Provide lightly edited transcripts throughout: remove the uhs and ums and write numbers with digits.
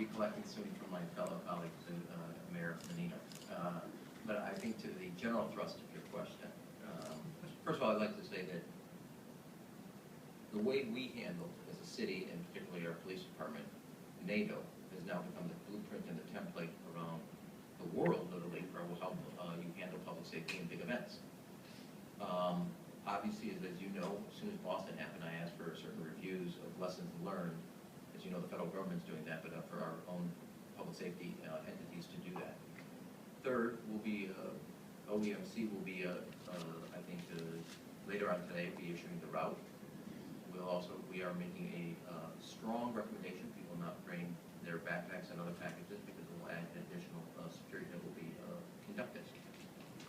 be collecting soon from my fellow colleagues, Mayor Menino. But I think to the general thrust of your question, first of all, I'd like to say that the way we handle, as a city, and particularly our police department, NATO has now become the blueprint and the template around the world, literally, for how you handle public safety and big events. Obviously, as you know, as soon as Boston happened, I asked for certain reviews of lessons learned. As you know, the federal government's doing that, but for our own public safety entities to do that. Third will be, OEMC will be, I think, later on today, be issuing the route. We are making a strong recommendation people not bring their backpacks and other packages because it will add additional security that will be conducted.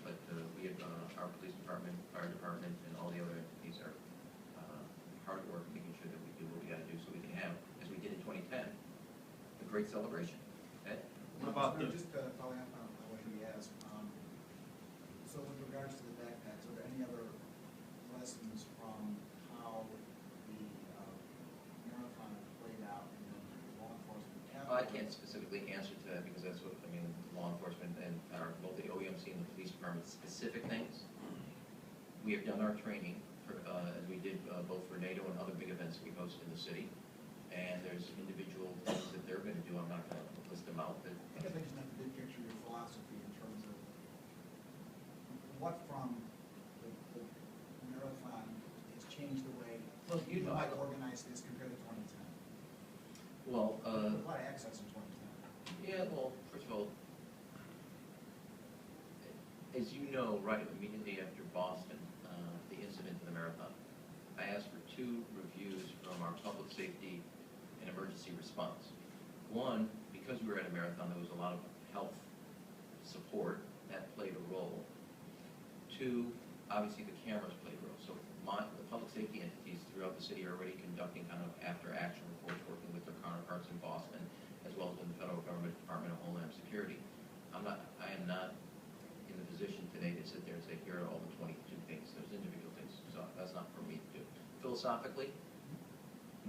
But we have our police department, fire department, and all the other entities are hard at work making sure that we do what we got to do so we can have, as we did in 2010, a great celebration. Ed? What about just following up on what he asked? So with regards to the backpacks, are there any other lessons from how the marathon played out in law enforcement? I can't specifically answer to that because that's what, I mean, law enforcement and both the OEMC and the police department specific things. We have done our training, as we did both for NATO and other big events we host in the city. And there's individual things that they're going to do. I'm not going to list them out. But I guess I just have the big picture, your philosophy in terms of what from the marathon has changed the way you might organize this compared to 2010. Well, a lot of access in 2010. Yeah, well, first of all, as you know, right immediately after Boston, the incident in the marathon, I asked for 2 reviews from our public safety and emergency response. One, because we were at a marathon, there was a lot of health support that played a role. 2, obviously the cameras played a role. So the public safety entities throughout the city are already conducting kind of after-action reports, working with their counterparts in Boston, as well as with the federal government Department of Homeland Security. I am not in the position today to sit there and say, here are all the 22 things. There's individual things, so that's not for me to do. Philosophically,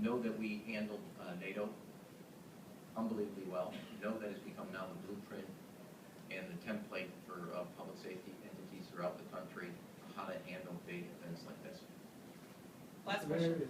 know that we handled NATO unbelievably well. Know that it's become now the blueprint and the template for public safety entities throughout the country, how to handle big events like this. Last question.